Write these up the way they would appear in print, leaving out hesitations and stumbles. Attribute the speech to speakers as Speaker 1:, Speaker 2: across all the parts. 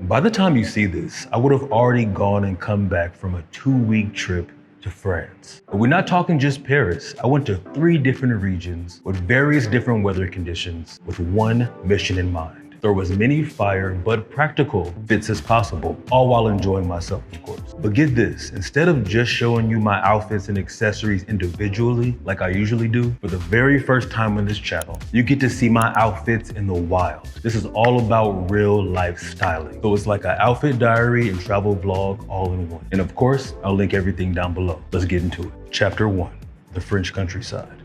Speaker 1: By the time you see this, I would have already gone and come back from a 2-week trip to France. But we're not talking just Paris. I went to 3 different regions with various different weather conditions with one mission in mind. Throw as many fire but practical fits as possible, all while enjoying myself, of course. But get this, instead of just showing you my outfits and accessories individually, like I usually do, for the very first time on this channel, you get to see my outfits in the wild. This is all about real life styling. So it's like an outfit diary and travel vlog all in one. And of course, I'll link everything down below. Let's get into it. Chapter 1, the French countryside.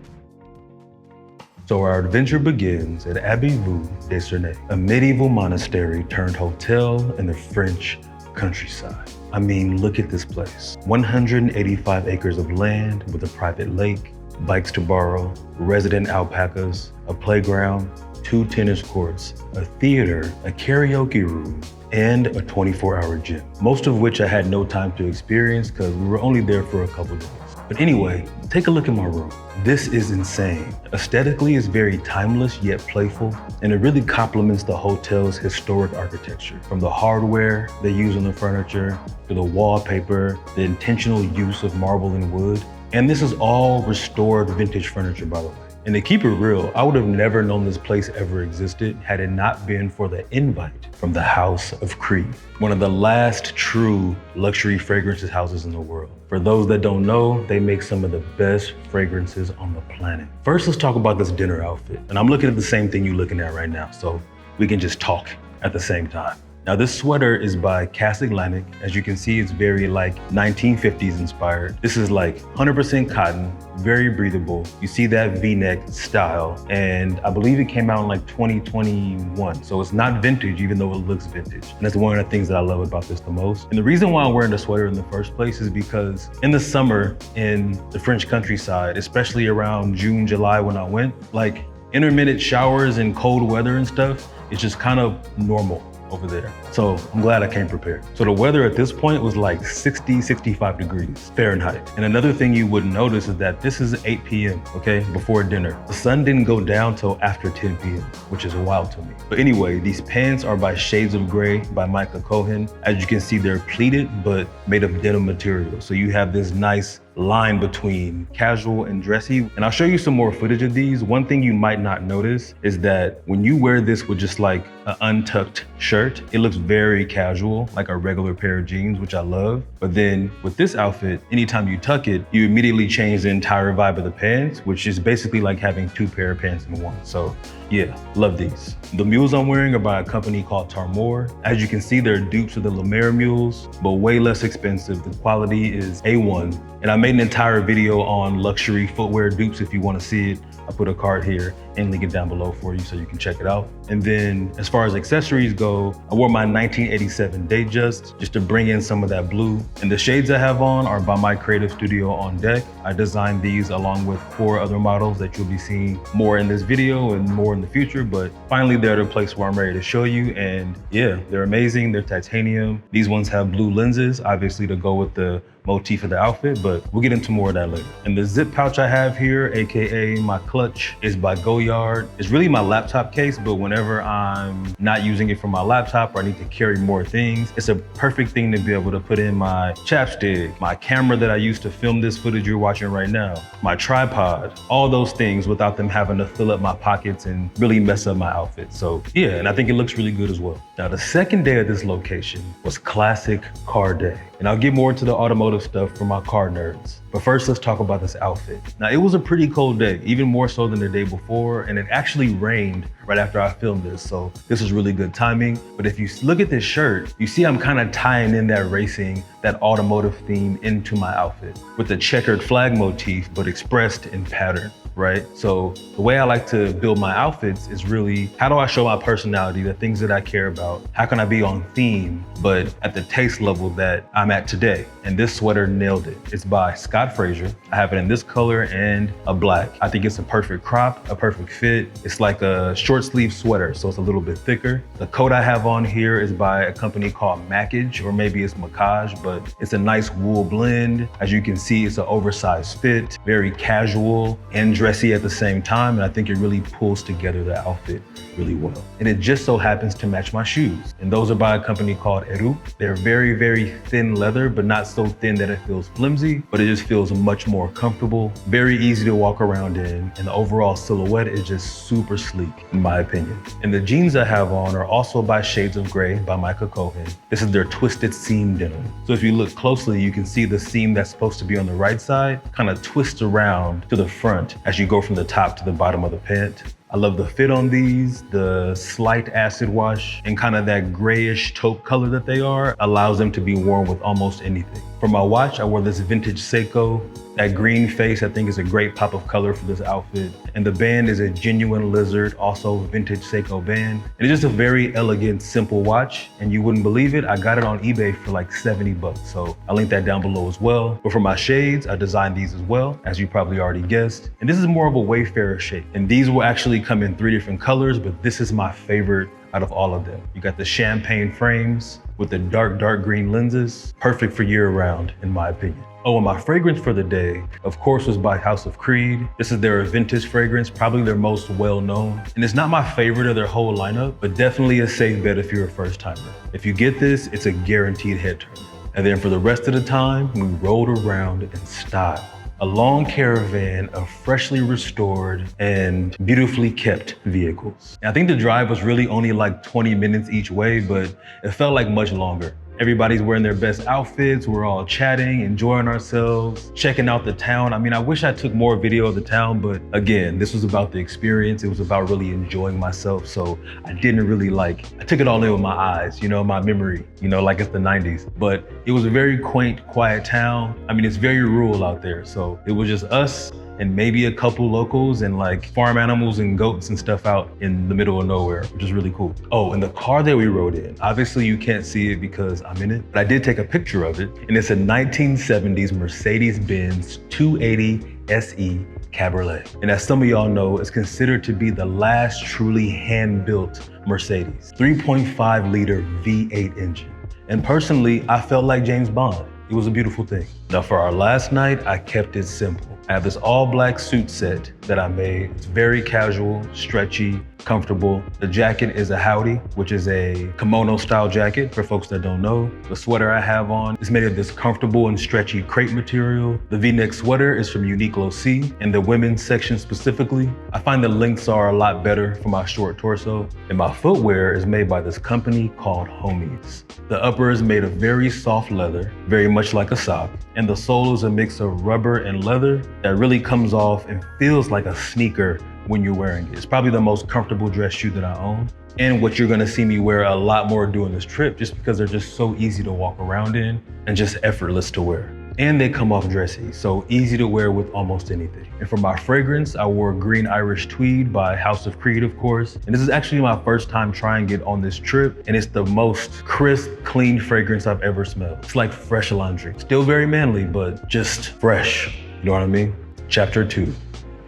Speaker 1: So our adventure begins at Abbeville-des-Cernay, a medieval monastery turned hotel in the French countryside. I mean, look at this place. 185 acres of land with a private lake, bikes to borrow, resident alpacas, a playground, 2 tennis courts, a theater, a karaoke room, and a 24-hour gym. Most of which I had no time to experience because we were only there for a couple days. But anyway, take a look at my room. This is insane. Aesthetically, it's very timeless yet playful, and it really complements the hotel's historic architecture. From the hardware they use on the furniture, to the wallpaper, the intentional use of marble and wood. And this is all restored vintage furniture, by the way. And to keep it real, I would have never known this place ever existed had it not been for the invite from the House of Creed, one of the last true luxury fragrances houses in the world. For those that don't know, they make some of the best fragrances on the planet. First, let's talk about this dinner outfit. And I'm looking at the same thing you're looking at right now, so we can just talk at the same time. Now this sweater is by Cass Atlantic. As you can see, it's very like 1950s inspired. This is like 100% cotton, very breathable. You see that V-neck style, and I believe it came out in like 2021. So it's not vintage, even though it looks vintage. And that's one of the things that I love about this the most. And the reason why I'm wearing the sweater in the first place is because in the summer in the French countryside, especially around June, July when I went, like intermittent showers and cold weather and stuff, it's just kind of normal over there. So I'm glad I came prepared. So the weather at this point was like 60, 65 degrees Fahrenheit. And another thing you wouldn't notice is that this is 8 p.m., okay, before dinner. The sun didn't go down till after 10 p.m., which is wild to me. But anyway, these pants are by Shades of Grey by Micah Cohen. As you can see, they're pleated, but made of denim material. So you have this nice line between casual and dressy. And I'll show you some more footage of these. One thing you might not notice is that when you wear this with just like an untucked shirt, it looks very casual, like a regular pair of jeans, which I love. But then with this outfit, anytime you tuck it, you immediately change the entire vibe of the pants, which is basically like having 2 pair of pants in one. So yeah, love these. The mules I'm wearing are by a company called Tarmour. As you can see, they're dupes of the Lemaire mules, but way less expensive. The quality is A1. And I made an entire video on luxury footwear dupes. If you want to see it, I put a card here and link it down below for you so you can check it out. And then as far as accessories go, I wore my 1987 Datejust just to bring in some of that blue. And the shades I have on are by my creative studio On Deck. I designed these along with 4 other models that you'll be seeing more in this video and more in the future. But finally, they're at a place where I'm ready to show you. And yeah, they're amazing. They're titanium. These ones have blue lenses, obviously to go with the motif of the outfit, but we'll get into more of that later. And the zip pouch I have here, AKA my clutch, is by Goyard. It's really my laptop case, but whenever I'm not using it for my laptop or I need to carry more things, it's a perfect thing to be able to put in my chapstick, my camera that I use to film this footage you're watching right now, my tripod, all those things without them having to fill up my pockets and really mess up my outfit. So yeah, and I think it looks really good as well. Now the second day at this location was classic car day. And I'll get more into the automotive stuff for my car nerds. But first, let's talk about this outfit. Now, it was a pretty cold day, even more so than the day before, and it actually rained right after I filmed this, so this was really good timing. But if you look at this shirt, you see I'm kind of tying in that racing, that automotive theme into my outfit with the checkered flag motif, but expressed in pattern, right? So the way I like to build my outfits is really, how do I show my personality, the things that I care about? How can I be on theme, but at the taste level that I'm at today? And this sweater nailed it. It's by Scott Fraser. I have it in this color and a black. I think it's a perfect crop, a perfect fit. It's like a short short sleeve sweater, so it's a little bit thicker. The coat I have on here is by a company called Mackage, or maybe it's Macaj, but it's a nice wool blend. As you can see, it's an oversized fit, very casual and dressy at the same time, and I think it really pulls together the outfit really well. And it just so happens to match my shoes. And those are by a company called Eru. They're very, very thin leather, but not so thin that it feels flimsy, but it just feels much more comfortable, very easy to walk around in, and the overall silhouette is just super sleek, in my opinion. And the jeans I have on are also by Shades of Grey by Micah Cohen. This is their twisted seam denim. So if you look closely, you can see the seam that's supposed to be on the right side kind of twists around to the front as you go from the top to the bottom of the pant. I love the fit on these, the slight acid wash, and kind of that grayish taupe color that they are allows them to be worn with almost anything. For my watch, I wore this vintage Seiko. That green face, I think, is a great pop of color for this outfit. And the band is a genuine lizard, also vintage Seiko band. And it's just a very elegant, simple watch. And you wouldn't believe it, I got it on eBay for like 70 bucks. So I'll link that down below as well. But for my shades, I designed these as well, as you probably already guessed. And this is more of a Wayfarer shade. And these will actually come in 3 different colors, but this is my favorite out of all of them. You got the champagne frames with the dark green lenses. Perfect for year round, in my opinion. Oh, and my fragrance for the day, of course, was by House of Creed. This is their vintage fragrance, probably their most well-known. And it's not my favorite of their whole lineup, but definitely a safe bet if you're a first timer. If you get this, it's a guaranteed head turner. And then for the rest of the time, we rolled around in style. A long caravan of freshly restored and beautifully kept vehicles. And I think the drive was really only like 20 minutes each way, but it felt like much longer. Everybody's wearing their best outfits. We're all chatting, enjoying ourselves, checking out the town. I mean, I wish I took more video of the town, but again, this was about the experience. It was about really enjoying myself. So I didn't really I took it all in with my eyes, my memory, like it's the 90s. But it was a very quaint, quiet town. I mean, it's very rural out there. So it was just us and maybe a couple locals and farm animals and goats and stuff out in the middle of nowhere, which is really cool. Oh, and the car that we rode in, obviously you can't see it because I'm in it, but I did take a picture of it, and it's a 1970s Mercedes-Benz 280 SE Cabriolet. And as some of y'all know, it's considered to be the last truly hand-built Mercedes. 3.5 liter V8 engine. And personally, I felt like James Bond. It was a beautiful thing. Now for our last night, I kept it simple. I have this all black suit set that I made. It's very casual, stretchy, comfortable. The jacket is a Howdy, which is a kimono style jacket for folks that don't know. The sweater I have on is made of this comfortable and stretchy crepe material. The V-neck sweater is from Uniqlo C, and the women's section specifically, I find the lengths are a lot better for my short torso. And my footwear is made by this company called Homies. The upper is made of very soft leather, very much like a sock, and the sole is a mix of rubber and leather that really comes off and feels like a sneaker when you're wearing it. It's probably the most comfortable dress shoe that I own, and what you're gonna see me wear a lot more during this trip, just because they're just so easy to walk around in and just effortless to wear. And they come off dressy, so easy to wear with almost anything. And for my fragrance, I wore Green Irish Tweed by House of Creed, of course. And this is actually my first time trying it on this trip, and it's the most crisp, clean fragrance I've ever smelled. It's like fresh laundry. Still very manly, but just fresh. You know what I mean? Chapter 2,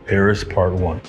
Speaker 1: Paris Part 1.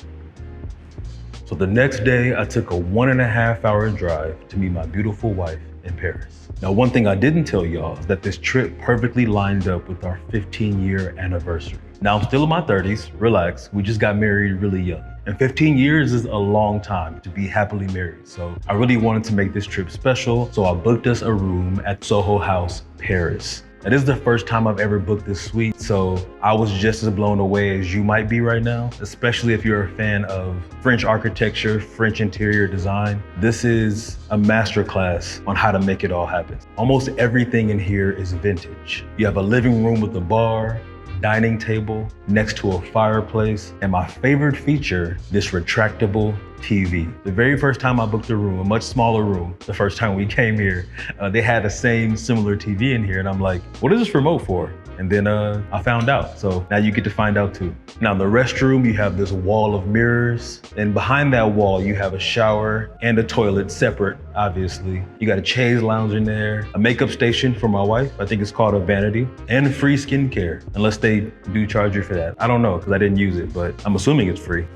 Speaker 1: So the next day, I took a 1.5 hour drive to meet my beautiful wife in Paris. Now, one thing I didn't tell y'all is that this trip perfectly lined up with our 15-year anniversary. Now, I'm still in my 30s, relax, we just got married really young. And 15 years is a long time to be happily married. So I really wanted to make this trip special, so I booked us a room at Soho House, Paris. Now, this is the first time I've ever booked this suite, so I was just as blown away as you might be right now, especially if you're a fan of French architecture, French interior design. This is a masterclass on how to make it all happen. Almost everything in here is vintage. You have a living room with a bar, dining table next to a fireplace, and my favorite feature, this retractable TV. The very first time I booked a room, a much smaller room, the first time we came here, they had the same similar TV in here, and I'm like, what is this remote for? And then I found out, so now you get to find out too. Now in the restroom, you have this wall of mirrors, and behind that wall, you have a shower and a toilet separate, obviously. You got a chaise lounge in there, a makeup station for my wife, I think it's called a vanity, and free skincare, unless they do charge you for that. I don't know, because I didn't use it, but I'm assuming it's free.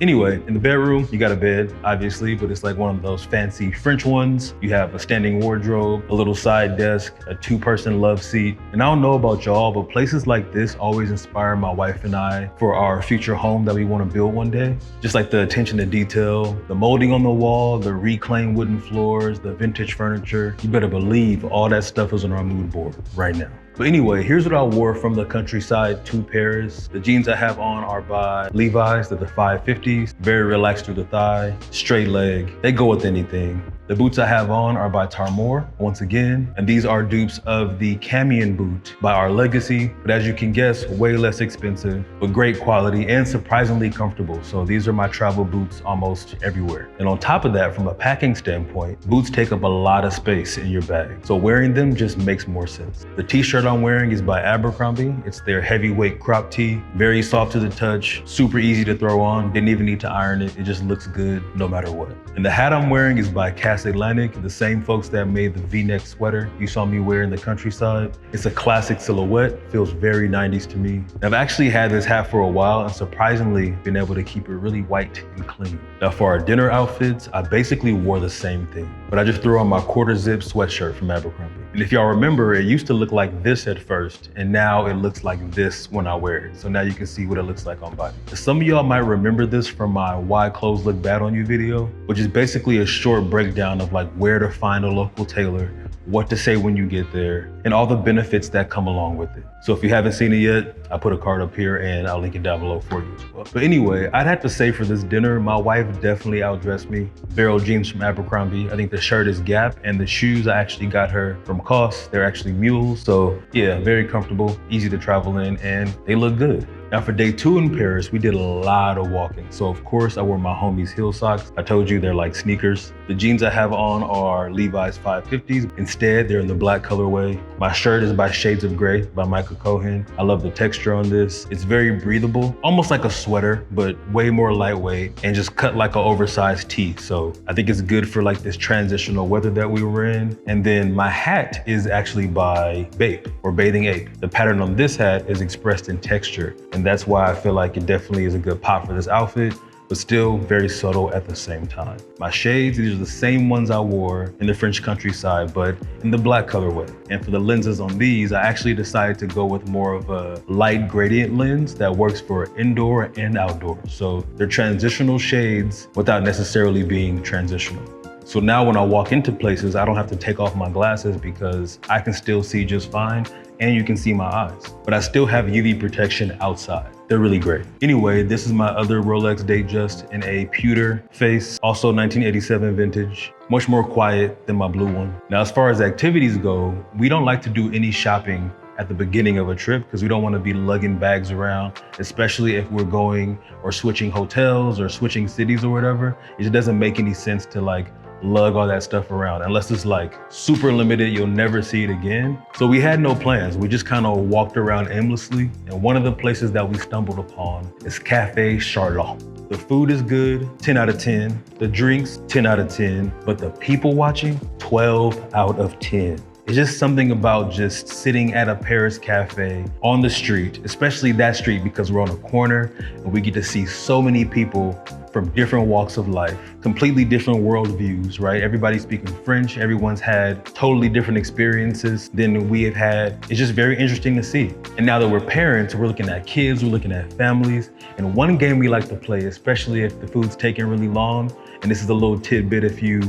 Speaker 1: Anyway, in the bedroom, you got a bed, obviously, but it's like one of those fancy French ones. You have a standing wardrobe, a little side desk, a 2-person love seat. And I don't know about y'all, but places like this always inspire my wife and I for our future home that we want to build one day. Just like the attention to detail, the molding on the wall, the reclaimed wooden floors, the vintage furniture. You better believe all that stuff is on our mood board right now. But anyway, here's what I wore from the countryside to Paris. The jeans I have on are by Levi's, they're the 550s, very relaxed through the thigh, straight leg. They go with anything. The boots I have on are by Tarmour, once again, and these are dupes of the Camion boot by Our Legacy, but as you can guess, way less expensive, but great quality and surprisingly comfortable. So these are my travel boots almost everywhere. And on top of that, from a packing standpoint, boots take up a lot of space in your bag. So wearing them just makes more sense. The t-shirt I'm wearing is by Abercrombie. It's their heavyweight crop tee, very soft to the touch, super easy to throw on, didn't even need to iron it. It just looks good no matter what. And the hat I'm wearing is by Cass Atlantic, the same folks that made the V-neck sweater you saw me wear in the countryside. It's a classic silhouette, feels very 90s to me. I've actually had this hat for a while and surprisingly been able to keep it really white and clean. Now for our dinner outfits, I basically wore the same thing, but I just threw on my quarter zip sweatshirt from Abercrombie. And if y'all remember, it used to look like this at first, and now it looks like this when I wear it. So now you can see what it looks like on body. Some of y'all might remember this from my Why Clothes Look Bad on You video, which is basically a short breakdown of like where to find a local tailor, what to say when you get there, and all the benefits that come along with it. So if you haven't seen it yet, I put a card up here and I'll link it down below for you as well. But anyway, I'd have to say for this dinner, my wife definitely outdressed me. Barrel jeans from Abercrombie. I think the shirt is Gap, and the shoes I actually got her from COS. They're actually mules. So yeah, very comfortable, easy to travel in, and they look good. Now for day 2 in Paris, we did a lot of walking. So of course I wore my homies heel socks. I told you they're like sneakers. The jeans I have on are Levi's 550s. Instead, they're in the black colorway. My shirt is by Shades of Grey by Michael Cohen. I love the texture on this. It's very breathable, almost like a sweater, but way more lightweight and just cut like an oversized tee. So I think it's good for like this transitional weather that we were in. And then my hat is actually by Bape or Bathing Ape. The pattern on this hat is expressed in texture. And that's why I feel like it definitely is a good pop for this outfit, but still very subtle at the same time. My shades, these are the same ones I wore in the French countryside, but in the black colorway. And for the lenses on these, I actually decided to go with more of a light gradient lens that works for indoor and outdoor. So they're transitional shades without necessarily being transitional. So now when I walk into places, I don't have to take off my glasses because I can still see just fine and you can see my eyes. But I still have UV protection outside. They're really great. Anyway, this is my other Rolex Datejust in a pewter face, also 1987 vintage, much more quiet than my blue one. Now, as far as activities go, we don't like to do any shopping at the beginning of a trip because we don't want to be lugging bags around, especially if we're going or switching hotels or switching cities or whatever. It just doesn't make any sense to like lug all that stuff around unless it's like super limited, you'll never see it again. So we had no plans. We just kind of walked around aimlessly. And one of the places that we stumbled upon is Cafe Charlotte. The food is good, 10 out of 10. The drinks, 10 out of 10. But the people watching, 12 out of 10. It's just something about just sitting at a Paris cafe on the street, especially that street because we're on a corner and we get to see so many people from different walks of life, completely different worldviews, right? Everybody's speaking French, everyone's had totally different experiences than we have had. It's just very interesting to see. And now that we're parents, we're looking at kids, we're looking at families. And one game we like to play, especially if the food's taking really long, and this is a little tidbit if you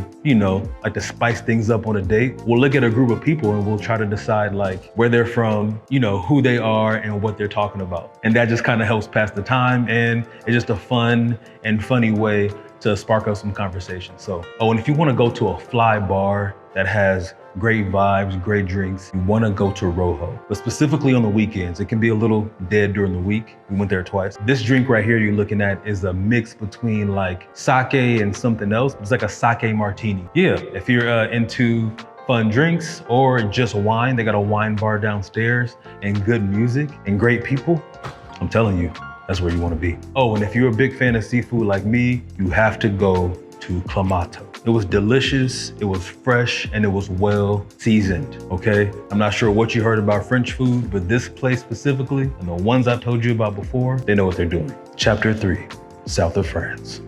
Speaker 1: like to spice things up on a date, we'll look at a group of people and we'll try to decide like where they're from, who they are and what they're talking about. And that just kind of helps pass the time, and it's just a fun and funny way to spark up some conversation. So, and if you want to go to a fly bar that has great vibes, great drinks, you want to go to Rojo. But specifically on the weekends, it can be a little dead during the week. We went there twice. This drink right here you're looking at is a mix between like sake and something else. It's like a sake martini. Yeah, if you're into fun drinks or just wine, they got a wine bar downstairs and good music and great people. I'm telling you, that's where you want to be. Oh, and if you're a big fan of seafood like me, you have to go to Clamato. It was delicious, it was fresh, and it was well seasoned, okay? I'm not sure what you heard about French food, but this place specifically, and the ones I've told you about before, they know what they're doing. Chapter 3, south of France.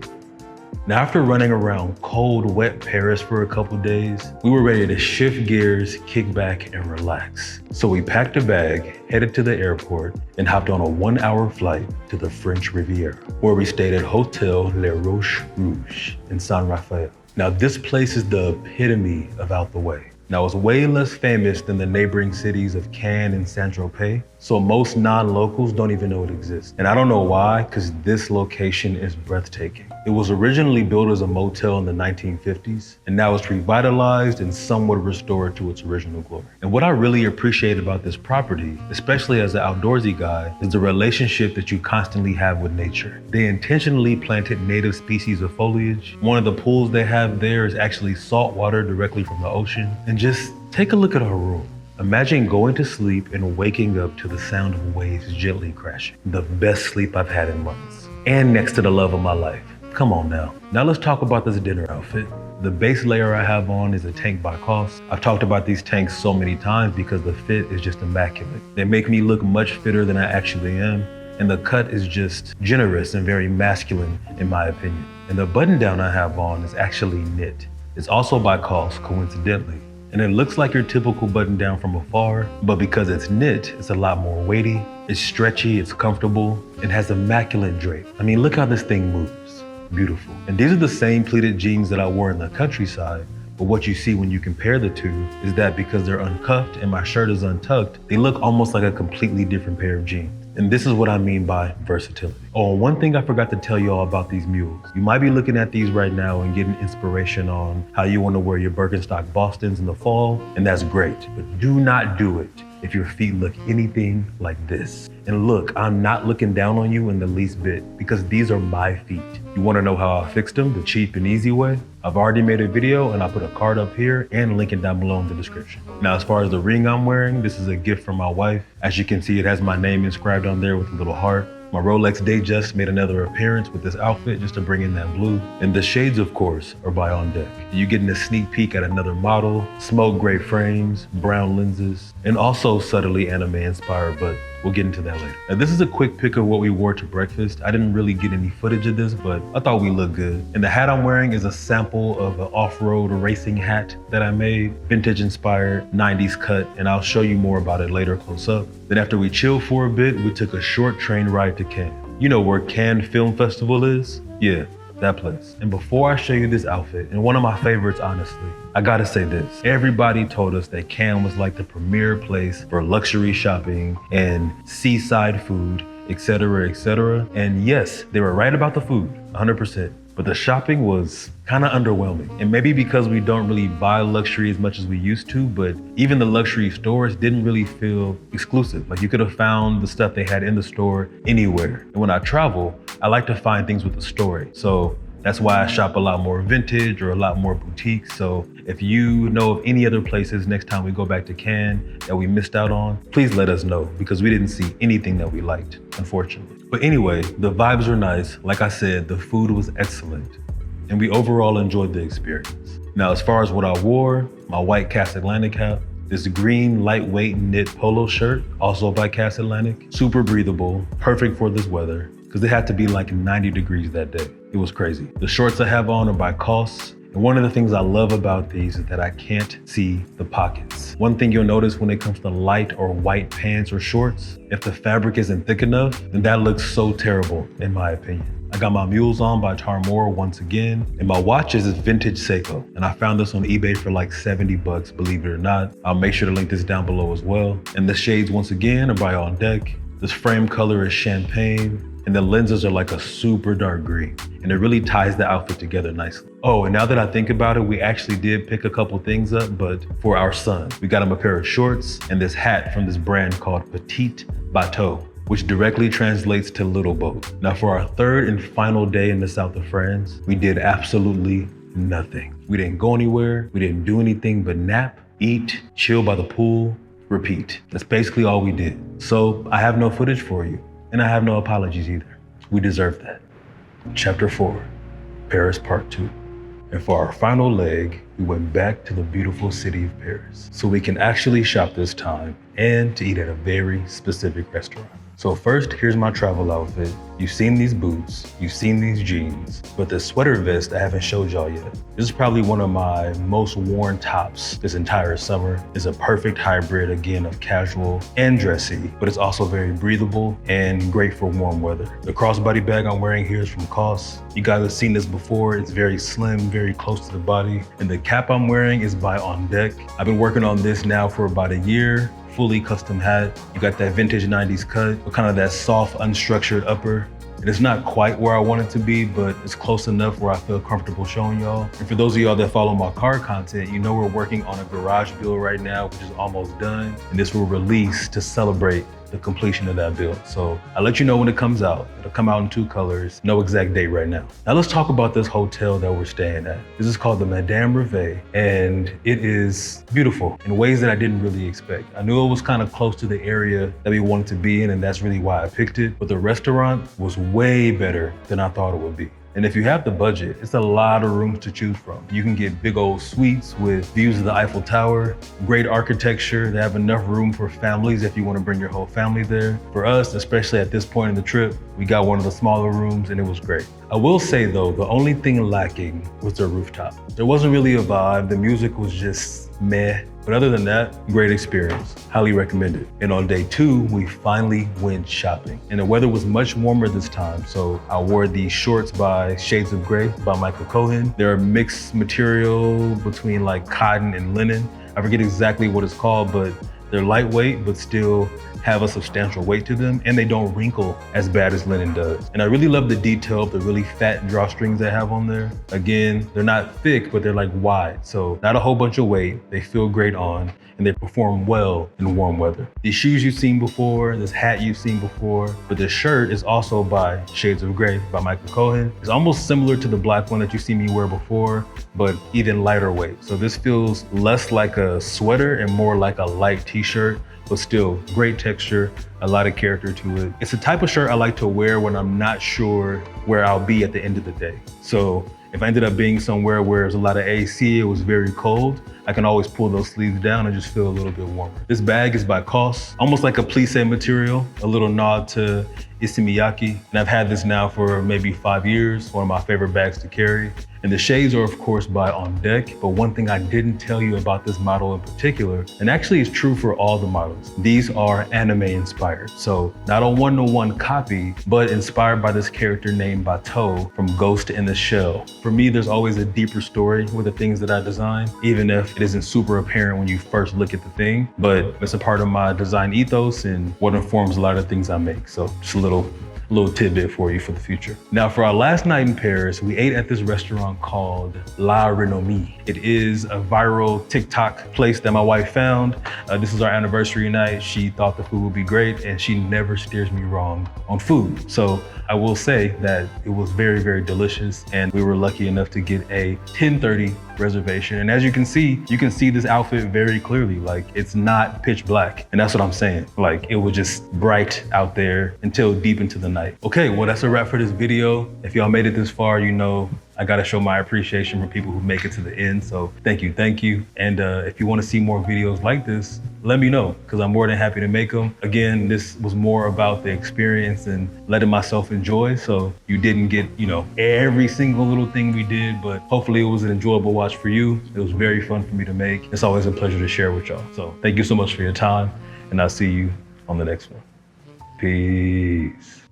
Speaker 1: Now, after running around cold, wet Paris for a couple days, we were ready to shift gears, kick back, and relax. So we packed a bag, headed to the airport, and hopped on a 1-hour flight to the French Riviera, where we stayed at Hotel Les Roches Rouges in Saint Raphael. Now, this place is the epitome of out the way. Now, it's way less famous than the neighboring cities of Cannes and Saint-Tropez, so most non-locals don't even know it exists. And I don't know why, because this location is breathtaking. It was originally built as a motel in the 1950s, and now it's revitalized and somewhat restored to its original glory. And what I really appreciate about this property, especially as an outdoorsy guy, is the relationship that you constantly have with nature. They intentionally planted native species of foliage. One of the pools they have there is actually salt water directly from the ocean. And just take a look at our room. Imagine going to sleep and waking up to the sound of waves gently crashing. The best sleep I've had in months. And next to the love of my life. Come on now. Now let's talk about this dinner outfit. The base layer I have on is a tank by COS. I've talked about these tanks so many times because the fit is just immaculate. They make me look much fitter than I actually am. And the cut is just generous and very masculine in my opinion. And the button down I have on is actually knit. It's also by COS, coincidentally. And it looks like your typical button down from afar, but because it's knit, it's a lot more weighty, it's stretchy, it's comfortable, it has immaculate drape. I mean, look how this thing moves. Beautiful. And these are the same pleated jeans that I wore in the countryside, but what you see when you compare the two is that because they're uncuffed and my shirt is untucked, they look almost like a completely different pair of jeans. And this is what I mean by versatility. Oh, and one thing I forgot to tell you all about these mules. You might be looking at these right now and getting inspiration on how you want to wear your Birkenstock Bostons in the fall, and that's great. But do not do it if your feet look anything like this. And look, I'm not looking down on you in the least bit because these are my feet. You want to know how I fixed them the cheap and easy way? I've already made a video and I'll put a card up here and link it down below in the description. Now, as far as the ring I'm wearing, this is a gift from my wife. As you can see, it has my name inscribed on there with a little heart. My Rolex Datejust made another appearance with this outfit just to bring in that blue. And the shades, of course, are by On Deck. You're getting a sneak peek at another model, smoke gray frames, brown lenses, and also subtly anime inspired, but we'll get into that later. Now, this is a quick pic of what we wore to breakfast. I didn't really get any footage of this, but I thought we looked good. And the hat I'm wearing is a sample of an off-road racing hat that I made, vintage inspired, 90s cut, and I'll show you more about it later close up. Then after we chilled for a bit, we took a short train ride to Cannes. You know where Cannes Film Festival is? Yeah, that place. And before I show you this outfit, and one of my favorites honestly, I gotta say this. Everybody told us that Cannes was like the premier place for luxury shopping and seaside food, etc., etc. And yes, they were right about the food, 100%. But the shopping was kind of underwhelming. And maybe because we don't really buy luxury as much as we used to, but even the luxury stores didn't really feel exclusive. Like you could have found the stuff they had in the store anywhere. And when I travel, I like to find things with a story. So that's why I shop a lot more vintage or a lot more boutique. So if you know of any other places next time we go back to Cannes that we missed out on, please let us know because we didn't see anything that we liked, unfortunately. But anyway, the vibes were nice. Like I said, the food was excellent and we overall enjoyed the experience. Now, as far as what I wore, my white Cast Atlantic hat, this green lightweight knit polo shirt, also by Cast Atlantic, super breathable, perfect for this weather because it had to be like 90 degrees that day. It was crazy. The shorts I have on are by COS. And one of the things I love about these is that I can't see the pockets. One thing you'll notice when it comes to light or white pants or shorts, if the fabric isn't thick enough, then that looks so terrible in my opinion. I got my mules on by Tarmore once again, and my watch is vintage Seiko. And I found this on eBay for like 70 bucks, believe it or not. I'll make sure to link this down below as well. And the shades once again are by On Deck. This frame color is champagne. And the lenses are like a super dark green. And it really ties the outfit together nicely. Oh, and now that I think about it, we actually did pick a couple things up, but for our son. We got him a pair of shorts and this hat from this brand called Petite Bateau, which directly translates to little boat. Now for our third and final day in the south of France, we did absolutely nothing. We didn't go anywhere. We didn't do anything but nap, eat, chill by the pool, repeat. That's basically all we did. So I have no footage for you. And I have no apologies either. We deserve that. Chapter 4, Paris Part 2. And for our final leg, we went back to the beautiful city of Paris so we can actually shop this time and to eat at a very specific restaurant. So first, here's my travel outfit. You've seen these boots, you've seen these jeans, but the sweater vest I haven't showed y'all yet. This is probably one of my most worn tops this entire summer. It's a perfect hybrid, again, of casual and dressy, but it's also very breathable and great for warm weather. The crossbody bag I'm wearing here is from COS. You guys have seen this before. It's very slim, very close to the body. And the cap I'm wearing is by On Deck. I've been working on this now for about a year. Fully custom hat. You got that vintage 90s cut with kind of that soft, unstructured upper. And it's not quite where I want it to be, but it's close enough where I feel comfortable showing y'all. And for those of y'all that follow my car content, you know we're working on a garage build right now, which is almost done. And this will release to celebrate the completion of that build. So I'll let you know when it comes out. It'll come out in 2 colors, no exact date right now. Now let's talk about this hotel that we're staying at. This is called the Madame Reveille, and it is beautiful in ways that I didn't really expect. I knew it was kind of close to the area that we wanted to be in, and that's really why I picked it. But the restaurant was way better than I thought it would be. And if you have the budget, it's a lot of rooms to choose from. You can get big old suites with views of the Eiffel Tower, great architecture. They have enough room for families if you want to bring your whole family there. For us, especially at this point in the trip, we got one of the smaller rooms and it was great. I will say though, the only thing lacking was the rooftop. There wasn't really a vibe. The music was just meh. But other than that, great experience. Highly recommended. And on day 2, we finally went shopping. And the weather was much warmer this time, so I wore these shorts by Shades of Grey by Michael Cohen. They're a mixed material between like cotton and linen. I forget exactly what it's called, but they're lightweight, but still have a substantial weight to them, and they don't wrinkle as bad as linen does. And I really love the detail of the really fat drawstrings they have on there. Again, they're not thick, but they're like wide. So not a whole bunch of weight. They feel great on, and they perform well in warm weather. These shoes you've seen before, this hat you've seen before, but this shirt is also by Shades of Grey by Michael Cohen. It's almost similar to the black one that you've seen me wear before, but even lighter weight. So this feels less like a sweater and more like a light t-shirt, but still great texture, a lot of character to it. It's the type of shirt I like to wear when I'm not sure where I'll be at the end of the day. So if I ended up being somewhere where there's a lot of AC, it was very cold, I can always pull those sleeves down and just feel a little bit warmer. This bag is by COS, almost like a plissé material, a little nod to Issey Miyake. And I've had this now for maybe 5 years, one of my favorite bags to carry. And the shades are of course by On Deck, but one thing I didn't tell you about this model in particular, and actually it's true for all the models, these are anime inspired. So not a one-to-one copy, but inspired by this character named Batou from Ghost in the Shell. For me, there's always a deeper story with the things that I design, even if it isn't super apparent when you first look at the thing, but it's a part of my design ethos and what informs a lot of things I make. So just a little tidbit for you for the future. Now for our last night in Paris, we ate at this restaurant called La Renommée. It is a viral TikTok place that my wife found. This is our anniversary night. She thought the food would be great and she never steers me wrong on food. So I will say that it was very, very delicious and we were lucky enough to get a 10:30 reservation. And as you can see this outfit very clearly. Like it's not pitch black. And that's what I'm saying. Like it was just bright out there until deep into the night. Okay, well that's a wrap for this video. If y'all made it this far, you know I gotta show my appreciation for people who make it to the end. So thank you. And if you wanna see more videos like this, let me know, because I'm more than happy to make them. Again, this was more about the experience and letting myself enjoy. So you didn't get, every single little thing we did, but hopefully it was an enjoyable watch for you. It was very fun for me to make. It's always a pleasure to share with y'all. So thank you so much for your time, and I'll see you on the next one. Peace.